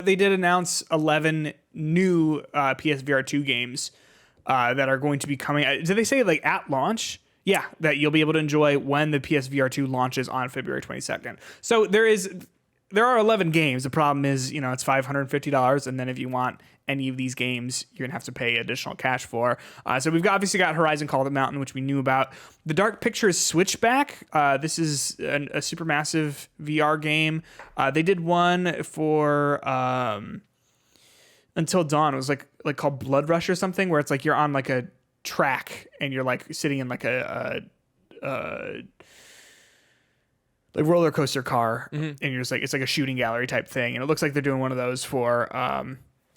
They did announce 11 new PSVR 2 games that are going to be coming. Did they say like at launch? Yeah, that you'll be able to enjoy when the PSVR 2 launches on February 22nd. So there are 11 games. The problem is, it's $550, and then if you want any of these games, you're gonna have to pay additional cash for. So we've obviously got Horizon Call of the Mountain, which we knew about. The Dark Pictures Switchback. This is a supermassive VR game. They did one for Until Dawn. It was like called Blood Rush or something, where it's like you're on like a track and you're like sitting in like a like roller coaster car, and you're just like, it's like a shooting gallery type thing, and it looks like they're doing one of those for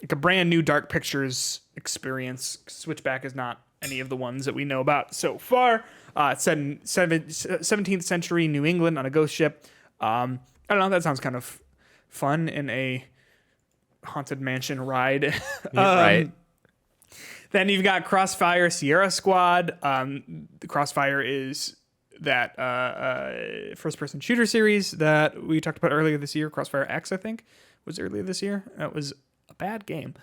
like a brand new Dark Pictures experience. Switchback is not any of the ones that we know about so far. It's set in 17th century New England on a ghost ship. I don't know, that sounds kind of fun in a haunted mansion ride. Right. Then you've got Crossfire Sierra Squad. The Crossfire is that first-person shooter series that we talked about earlier this year. Crossfire X, I think, was earlier this year. That was a bad game.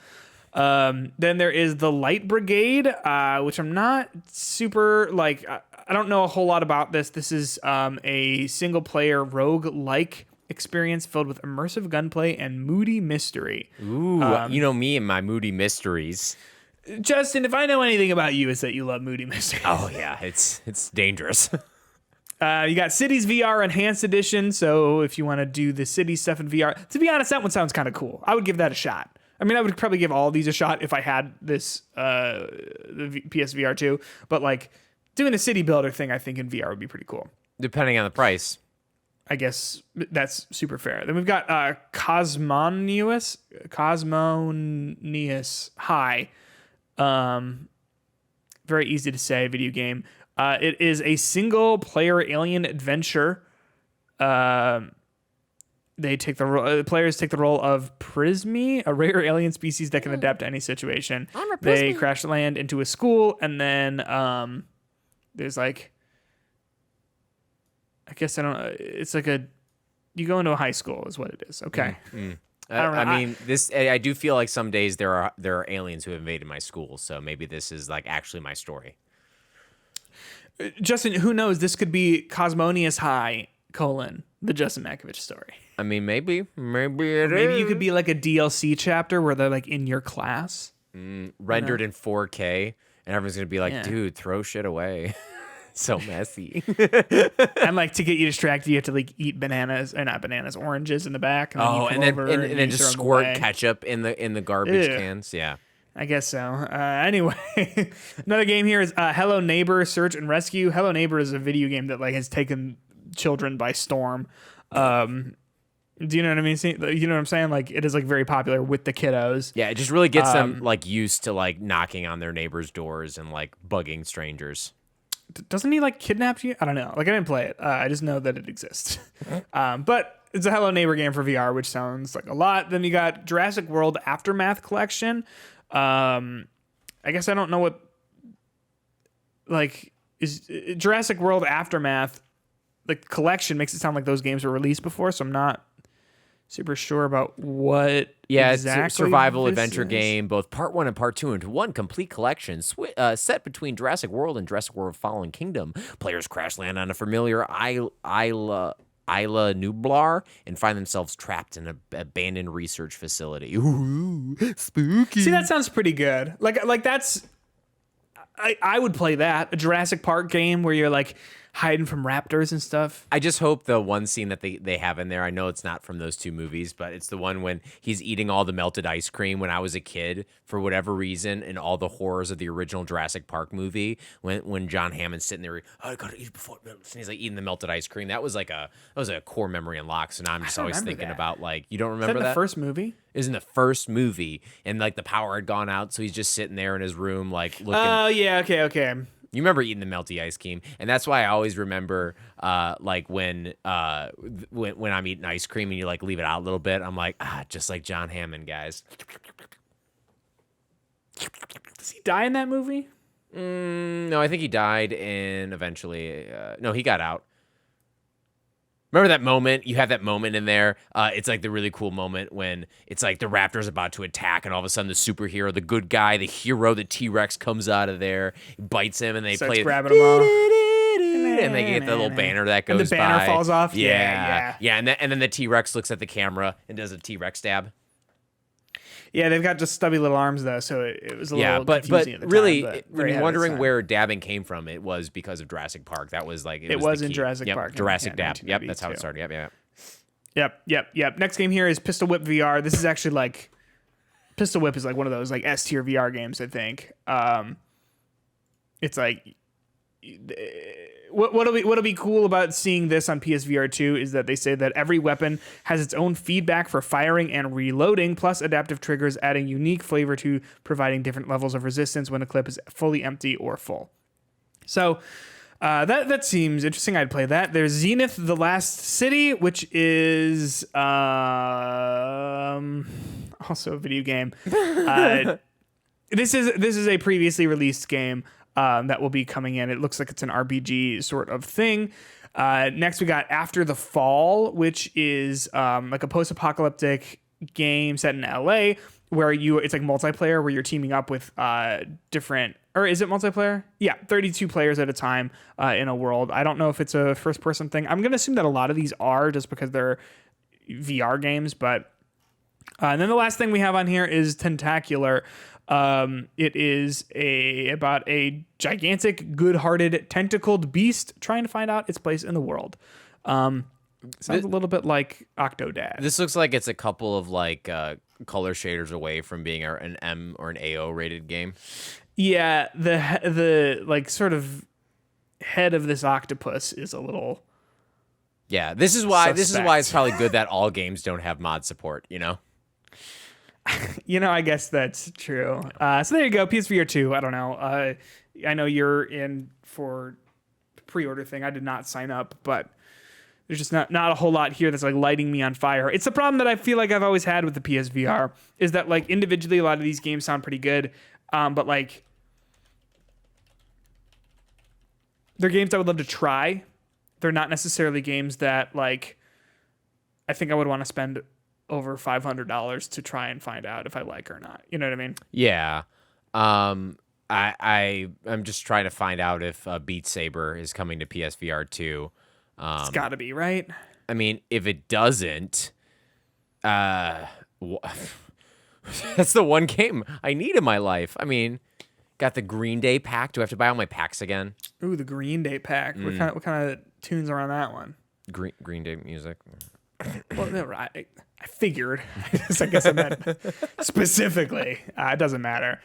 Then there is the Light Brigade, which I'm not super, I don't know a whole lot about this. This is a single-player rogue-like experience filled with immersive gunplay and moody mystery. Ooh, you know me and my moody mysteries. Justin, if I know anything about you, it's that you love moody mysteries. Oh, yeah, it's dangerous. You got Cities VR Enhanced Edition, so if you want to do the city stuff in VR, to be honest, that one sounds kind of cool. I would give that a shot. I mean, I would probably give all these a shot if I had this the PSVR 2, but like doing the city builder thing, I think in VR would be pretty cool. Depending on the price. I guess that's super fair. Then we've got Cosmonius High. Very easy to say video game. It is a single player alien adventure. Players take the role of Prismy, a rare alien species that can adapt to any situation. They crash land into a school, and then there's like, I guess I don't know. It's like you go into a high school is what it is. Okay. I do feel like some days there are aliens who have invaded my school, so maybe this is like actually my story. Justin, who knows? This could be Cosmonius High, the Justin Makovich story. I mean, maybe Maybe you could be like a DLC chapter where they're like in your class. Rendered in 4K, and everyone's going to be like, dude, throw shit away. So messy. And like to get you distracted, you have to like eat oranges in the back. And then just squirt ketchup in the garbage cans. Yeah. I guess so. Anyway, another game here is Hello Neighbor Search and Rescue. Hello Neighbor is a video game that like has taken children by storm. Do you know what I mean? You know what I'm saying? Like it is like very popular with the kiddos. Yeah, it just really gets them like used to like knocking on their neighbors' doors and like bugging strangers. Doesn't he like kidnap you? I don't know. Like I didn't play it. I just know that it exists. But it's a Hello Neighbor game for VR, which sounds like a lot. Then you got Jurassic World Aftermath Collection. I guess I don't know what like is Jurassic World Aftermath. The collection makes it sound like those games were released before, so I'm not super sure about what. Yeah, exactly it's a survival adventure game, both part 1 and part 2 into one complete collection, set between Jurassic World and Jurassic World Fallen Kingdom. Players crash land on a familiar Isla Nublar and find themselves trapped in an abandoned research facility. Ooh, spooky. See, that sounds pretty good. Like that's. I would play that, a Jurassic Park game where you're like hiding from raptors and stuff. I just hope the one scene that they have in there, I know it's not from those two movies, but it's the one when he's eating all the melted ice cream when I was a kid for whatever reason, and all the horrors of the original Jurassic Park movie when John Hammond's sitting there, I gotta eat it before it melts, and he's like eating the melted ice cream. That was a core memory unlock. So now I'm just always thinking about like, you don't remember that? The first movie? It was in the first movie, and like the power had gone out, so he's just sitting there in his room like looking. Oh yeah, okay. You remember eating the melty ice cream, and that's why I always remember, like when I'm eating ice cream and you like leave it out a little bit. I'm like, just like John Hammond, guys. Does he die in that movie? No, I think he died in eventually. No, he got out. Remember that moment? You have that moment in there. It's like the really cool moment when it's like the raptor's about to attack, and all of a sudden the superhero, the good guy, the hero, the T-Rex comes out of there, bites him, and they Starts play grabbing them all. and they get the little banner that goes by. And the banner falls off. Yeah. And then the T-Rex looks at the camera and does a T-Rex stab. Yeah, they've got just stubby little arms though, so it was a little confusing at the really, time, but when very you're ahead of its wondering time. where dabbing came from, it was because of Jurassic Park. That was like it was the in key. Jurassic Yep, Park. Jurassic Yeah, dab. Yep, that's how it started. Yep. Next game here is Pistol Whip VR. This is actually like Pistol Whip is like one of those like S tier VR games, I think. It's like what'll be cool about seeing this on PSVR 2 is that they say that every weapon has its own feedback for firing and reloading, plus adaptive triggers, adding unique flavor to providing different levels of resistance when a clip is fully empty or full. So that seems interesting. I'd play that. There's Zenith: The Last City, which is also a video game. This is a previously released game that will be coming in. It looks like it's an RPG sort of thing. Next, we got After the Fall, which is like a post-apocalyptic game set in LA where it's like multiplayer where you're teaming up with different, or is it multiplayer? Yeah, 32 players at a time in a world. I don't know if it's a first-person thing. I'm going to assume that a lot of these are just because they're VR games, but and then the last thing we have on here is Tentacular. It is about a gigantic, good-hearted, tentacled beast trying to find out its place in the world. Sounds a little bit like Octodad. This looks like it's a couple of like color shaders away from being an M or an AO rated game. Yeah, the like sort of head of this octopus is a little. Yeah, this is why suspect. it's probably good that all games don't have mod support. You know. I guess that's true. So there you go, PSVR 2. I don't know. I know you're in for the pre-order thing. I did not sign up, but there's just not a whole lot here that's like lighting me on fire. It's the problem that I feel like I've always had with the PSVR is that like individually a lot of these games sound pretty good, but like they're games I would love to try. They're not necessarily games that like I think I would want to spend over $500 to try and find out if I like or not. You know what I mean? Yeah. I'm just trying to find out if Beat Saber is coming to PSVR 2. It's got to be, right? I mean, if it doesn't, that's the one game I need in my life. I mean, got the Green Day pack. Do I have to buy all my packs again? Ooh, the Green Day pack. What kind of tunes are on that one? Green Day music. Well, no, I figured. I guess I meant specifically. It doesn't matter.